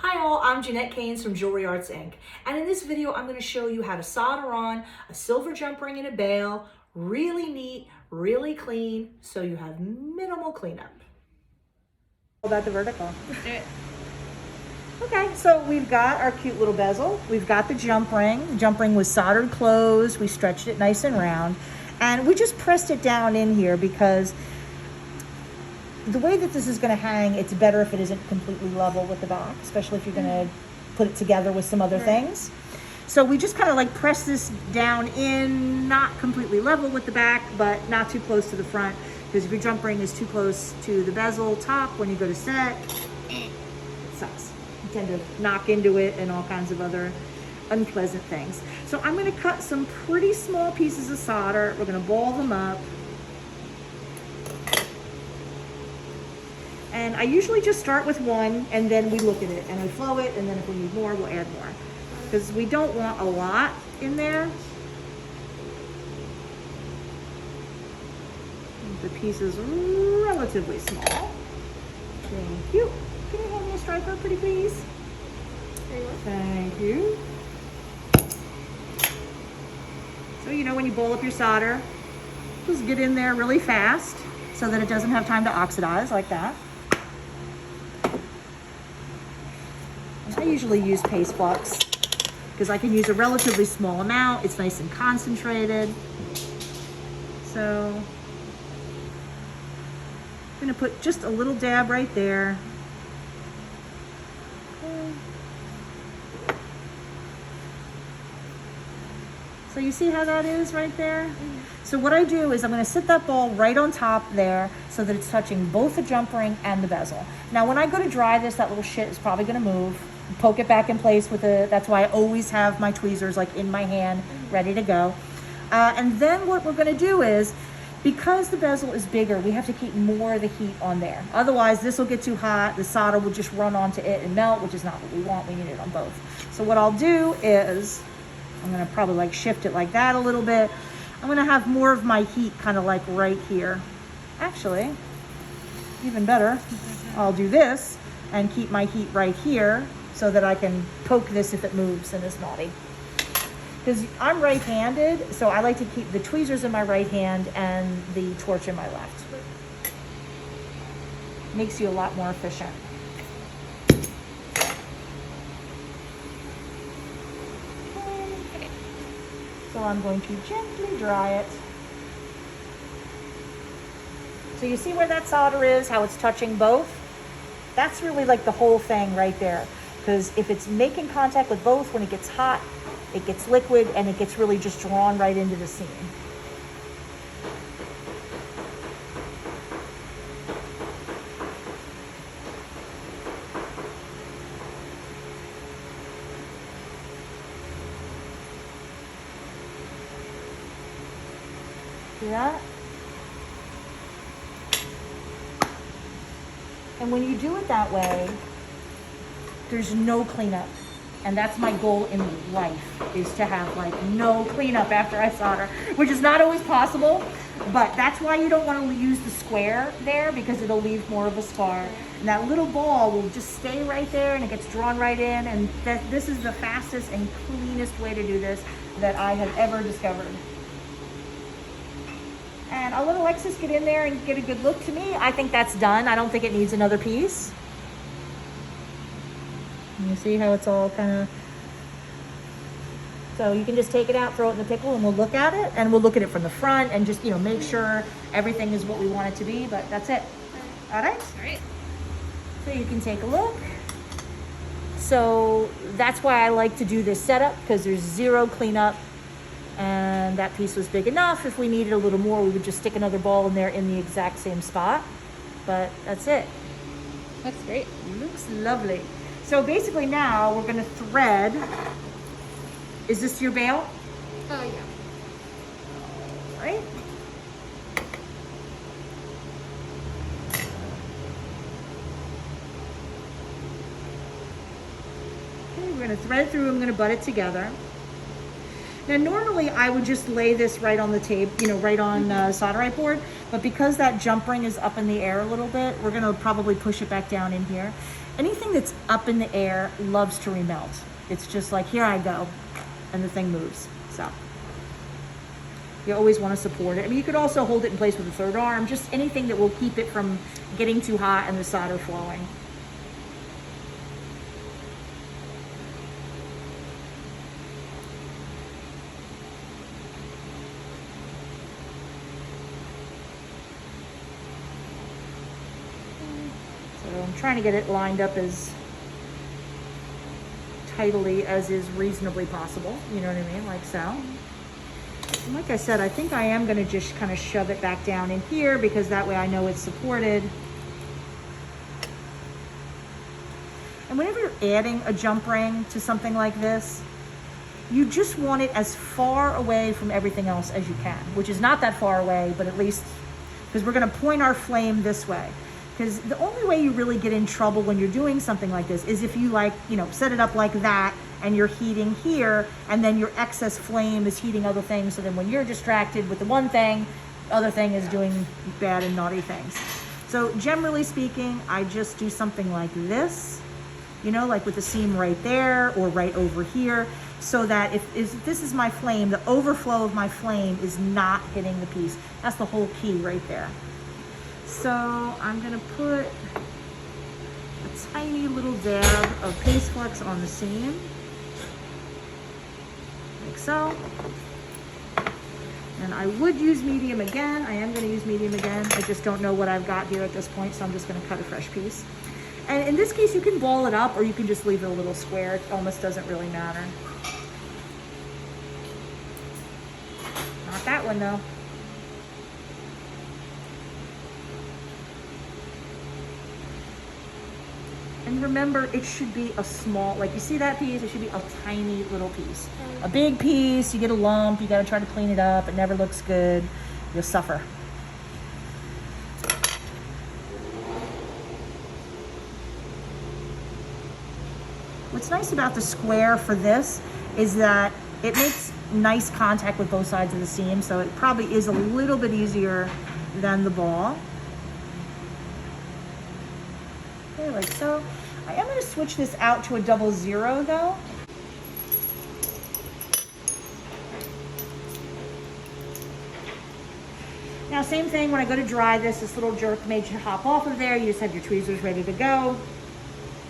Hi all, I'm Jeanette Keynes from Jewelry Arts Inc. And in this video, I'm going to show you how to solder on a silver jump ring and a bail, really neat, really clean, so you have minimal cleanup. About the vertical. Okay, so we've got our cute little bezel. We've got the jump ring. The jump ring was soldered closed. We stretched it nice and round. And we just pressed it down in here because the way that this is going to hang, it's better if it isn't completely level with the back, especially if you're going to put it together with some other things. So we just kind of like press this down in, not completely level with the back, but not too close to the front, because if your jump ring is too close to the bezel top when you go to set, it sucks. You tend to knock into it and all kinds of other unpleasant things. So I'm going to cut some pretty small pieces of solder. We're going to ball them up. And I usually just start with one and then we look at it and we flow it, and then if we need more, we'll add more. Because we don't want a lot in there. The piece is relatively small. Thank you. Can you hand me a striper, pretty please? There you go. Thank you. So you know when you bowl up your solder, just get in there really fast so that it doesn't have time to oxidize like that. I usually use paste flux because I can use a relatively small amount. It's nice and concentrated. So I'm going to put just a little dab right there. Okay. So you see how that is right there? So what I do is I'm going to sit that ball right on top there so that it's touching both the jump ring and the bezel. Now when I go to dry this, that little shit is probably going to move. Poke it back in place with that's why I always have my tweezers like in my hand ready to go. And then what we're going to do is, because the bezel is bigger, we have to keep more of the heat on there. Otherwise this will get too hot, the solder will just run onto it and melt, which is not what we want. We need it on both. So what I'll do is I'm going to probably like shift it like that a little bit. I'm going to have more of my heat kind of like right here. Actually, even better, I'll do this and keep my heat right here so that I can poke this if it moves and is naughty. Because I'm right-handed, so I like to keep the tweezers in my right hand and the torch in my left. Makes you a lot more efficient. So I'm going to gently dry it. So you see where that solder is, how it's touching both? That's really like the whole thing right there. Because if it's making contact with both, when it gets hot, it gets liquid and it gets really just drawn right into the seam. See that? And when you do it that way, there's no cleanup. And that's my goal in life, is to have like no cleanup after I solder, which is not always possible, but that's why you don't want to use the square there, because it'll leave more of a scar. And that little ball will just stay right there and it gets drawn right in, and this is the fastest and cleanest way to do this that I have ever discovered. And I'll let Alexis get in there and get a good look. To me, I think that's done. I don't think it needs another piece. You see how it's all kind of, so you can just take it out, throw it in the pickle, and we'll look at it, and we'll look at it from the front and just, you know, make sure everything is what we want it to be, but that's it. All right? All right. So you can take a look. So that's why I like to do this setup, because there's zero cleanup, and that piece was big enough. If we needed a little more, we would just stick another ball in there in the exact same spot, but that's it. That's great. Looks lovely. So basically now we're going to thread. Is this your bail? Oh, yeah. All right. Okay, we're going to thread through. I'm going to butt it together. Now normally I would just lay this right on the table, you know, right on solderite board, but because that jump ring is up in the air a little bit, we're gonna probably push it back down in here. Anything that's up in the air loves to remelt. It's just like, here I go, and the thing moves. So you always want to support it. I mean, you could also hold it in place with a third arm, just anything that will keep it from getting too hot and the solder flowing. So I'm trying to get it lined up as tightly as is reasonably possible. You know what I mean? Like so. And like I said, I think I am going to just kind of shove it back down in here because that way I know it's supported. And whenever you're adding a jump ring to something like this, you just want it as far away from everything else as you can, which is not that far away, but at least, because we're going to point our flame this way. Because the only way you really get in trouble when you're doing something like this is if you like, you know, set it up like that and you're heating here and then your excess flame is heating other things. So then when you're distracted with the one thing, the other thing is doing bad and naughty things. So generally speaking, I just do something like this, you know, like with the seam right there or right over here, so that if this is my flame, the overflow of my flame is not hitting the piece. That's the whole key right there. So I'm gonna put a tiny little dab of Paste Flex on the seam, like so. And I would use medium again. I am gonna use medium again. I just don't know what I've got here at this point, so I'm just gonna cut a fresh piece. And in this case, you can ball it up or you can just leave it a little square. It almost doesn't really matter. Not that one though. And remember, it should be a small, like you see that piece, it should be a tiny little piece. A big piece, you get a lump, you gotta try to clean it up, it never looks good, you'll suffer. What's nice about the square for this is that it makes nice contact with both sides of the seam, so it probably is a little bit easier than the ball. Okay, like so. I am going to switch this out to a 00 though. Now same thing, when I go to dry this little jerk made you hop off of there. You just have your tweezers ready to go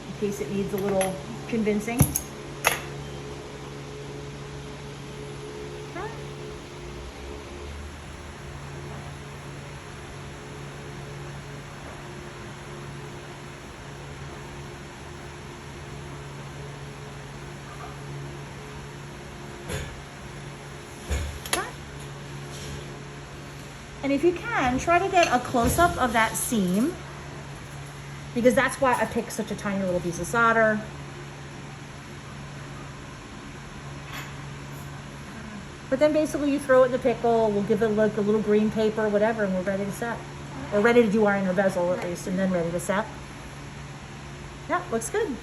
in case it needs a little convincing. And if you can, try to get a close-up of that seam, because that's why I picked such a tiny little piece of solder. But then basically you throw it in the pickle, we'll give it like a little green paper, whatever, and we're ready to set. We're ready to do our inner bezel at least, and then ready to set. Yeah, looks good.